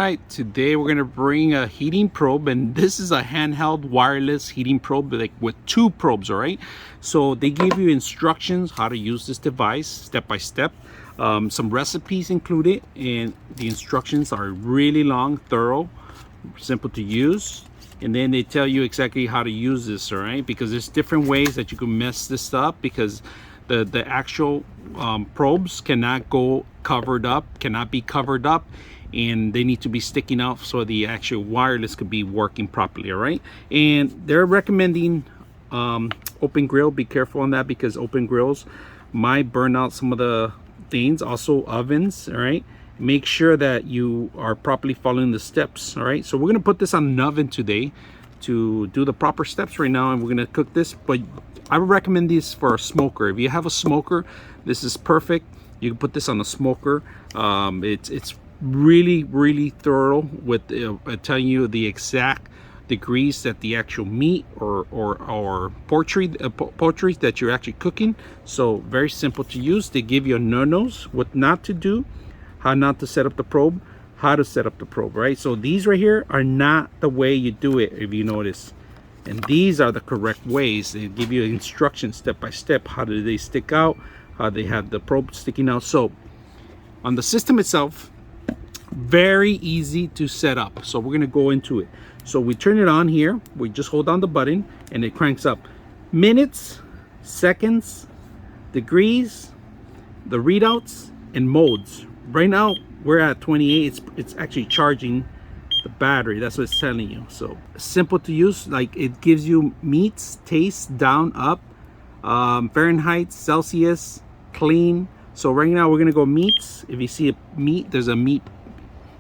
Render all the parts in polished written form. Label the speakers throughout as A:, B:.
A: right, today we're gonna bring a heating probe, and this is a handheld wireless heating probe, like with 2 probes. All right, so they give you instructions how to use this device step by step, some recipes included, and the instructions are really long, thorough, simple to use. And then they tell you exactly how to use this, all right, because there's different ways that you can mess this up, because the actual probes cannot go covered up, cannot be covered up, and they need to be sticking out so the actual wireless could be working properly. All right, and they're recommending open grill. Be careful on that, because open grills might burn out some of the things. Also ovens. All right, make sure that you are properly following the steps. All right, so we're gonna put this on an oven today to do the proper steps right now, and we're gonna cook this. But I would recommend this for a smoker. If you have a smoker, this is perfect. You can put this on a smoker. It's really thorough with telling you the exact degrees that the actual meat or poultry that you're actually cooking. So very simple to use. They give you no-nos, what not to do, how not to set up the probe, how to set up the probe, right? So these right here are not the way you do it, if you notice, and these are the correct ways. They give you instructions step by step. How do they stick out, how they have the probe sticking out. So on the system itself, very easy to set up. So we're going to go into it. So we turn it on here, we just hold down the button and it cranks up minutes, seconds, degrees, the readouts, and modes. Right now we're at 28. It's actually charging the battery. That's what it's telling you. So simple to use. Like, it gives you meats, taste, down, up, Fahrenheit, Celsius, clean. So right now we're gonna go meats. If you see a meat, there's a meat.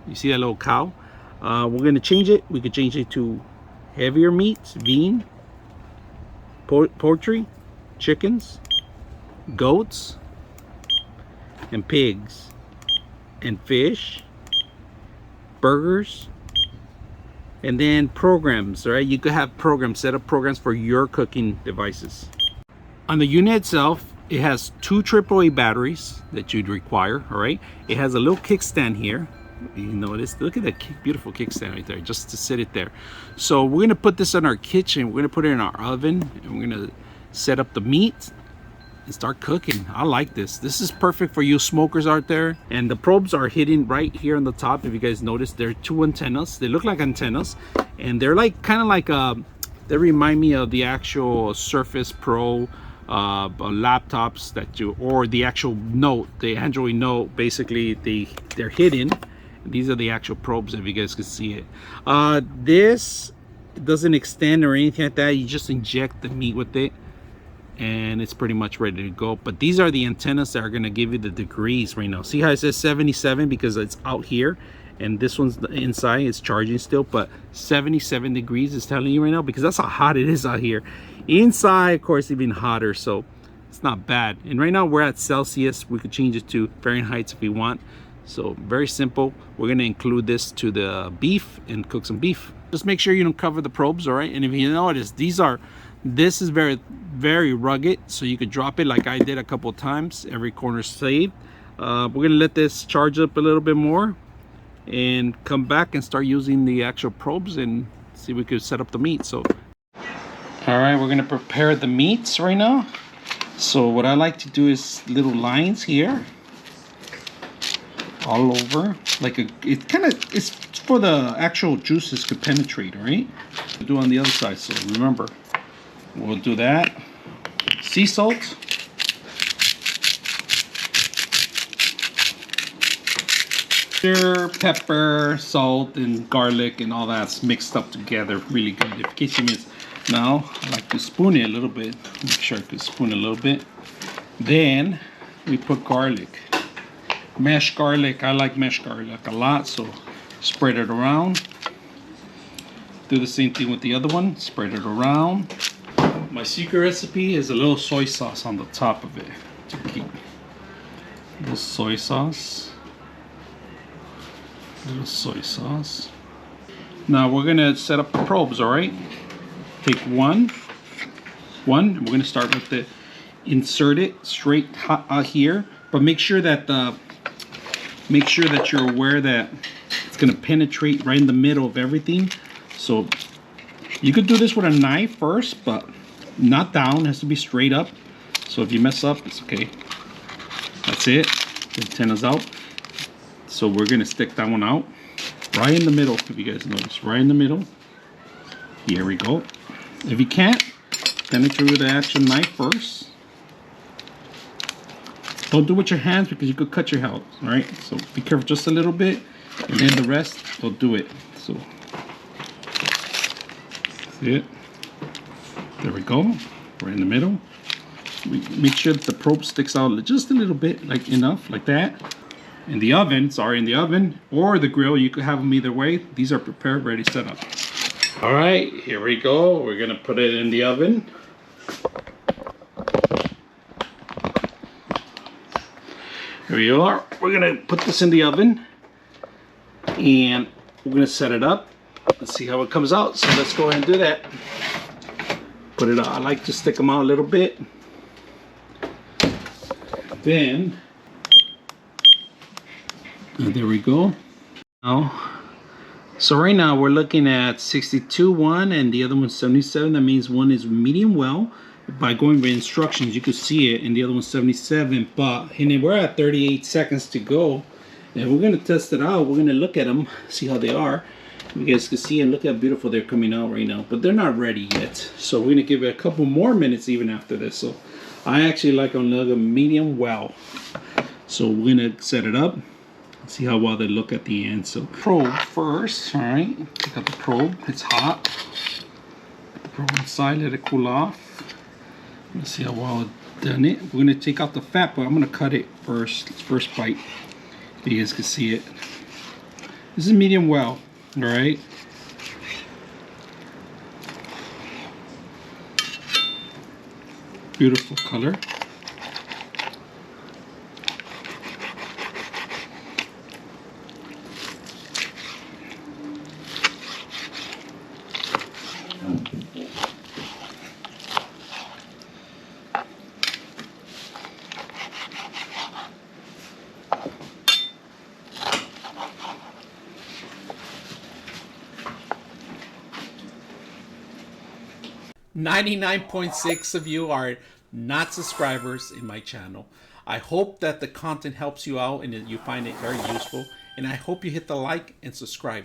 A: You see that little cow? We're gonna change it. We could change it to heavier meats, bean, poultry, chickens, goats, and pigs, and fish, burgers, and then programs. All right, you could have programs, set up programs for your cooking devices. On the unit itself, it has 2 AAA batteries that you'd require. All right, it has a little kickstand here. You notice, look at that beautiful kickstand right there, just to sit it there. So we're gonna put this in our kitchen. We're gonna put it in our oven, and we're gonna set up the meat and start cooking. I like this. This is perfect for you smokers out there. And the probes are hidden right here on the top. If you guys notice, there are 2 antennas. They look like antennas, and they're like kind of like they remind me of the actual Surface Pro laptops that you, or the actual Note, the Android Note. Basically, they're hidden. These are the actual probes, if you guys can see it. This doesn't extend or anything like that. You just inject the meat with it, and it's pretty much ready to go. But these are the antennas that are going to give you the degrees right now. See how it says 77 because it's out here, and this one's inside. It's charging still, but 77 degrees is telling you right now, because that's how hot it is out here. Inside, of course, even hotter, so it's not bad. And right now we're at Celsius. We could change it to Fahrenheit if we want. So very simple. We're going to include this to the beef and cook some beef. Just make sure you don't cover the probes. All right, and if you notice, this is very rugged, so you could drop it like I did a couple of times. Every corner saved. We're gonna let this charge up a little bit more and come back and start using the actual probes and see if we could set up the meat. So all right, we're gonna prepare the meats right now. So what I like to do is little lines here all over, like it's for the actual juices to penetrate. All right, do on the other side. So remember, we'll do that. Sea salt, pepper, salt, and garlic, and all that's mixed up together really good. In case you missed. Now I like to spoon it a little bit. Make sure I can spoon a little bit. Then we put garlic, mashed garlic. I like mashed garlic a lot, so spread it around. Do the same thing with the other one. Spread it around. My secret recipe is a little soy sauce on the top of it to keep. A little soy sauce. Little soy sauce. Now we're gonna set up the probes. All right. Take one. We're gonna start with the insert it straight here, but make sure that you're aware that gonna penetrate right in the middle of everything. So you could do this with a knife first, but not down. It has to be straight up. So if you mess up, it's okay. That's it. The antenna's out. So we're gonna stick that one out right in the middle. If you guys notice, right in the middle. Here we go. If you can't, penetrate with the actual knife first. Don't do it with your hands because you could cut your hand. All right. So be careful just a little bit, and then the rest, we'll do it. So see it. There we go. Right in the middle. Make sure that the probe sticks out just a little bit, like enough, like that. In the oven, sorry, in the oven or the grill, you could have them either way. These are prepared, ready, set up. All right, here we go. We're gonna put it in the oven. Here we are. We're gonna put this in the oven and we're gonna set it up. Let's see how it comes out. So let's go ahead and do that. Put it out. I like to stick them out a little bit. Then, there we go. Now, so right now we're looking at 62 one and the other one's 77. That means one is medium well. By going by instructions, you could see it, and the other one's 77. But and we're at 38 seconds to go, and we're gonna test it out. We're gonna look at them, see how they are. You guys can see and look how beautiful they're coming out right now. But they're not ready yet, so we're gonna give it a couple more minutes even after this. So I actually like them a medium well. So we're gonna set it up. See how well they look at the end. So probe first, all right. Take out the probe. It's hot. Put the probe inside. Let it cool off. Let's see how well it's done it. We're gonna take out the fat, but I'm gonna cut it first. First bite. So you guys can see it. This is medium well. All right. Beautiful color. .6 of you are not subscribers in my channel. I hope that the content helps you out and that you find it very useful, and I hope you hit the like and subscribe.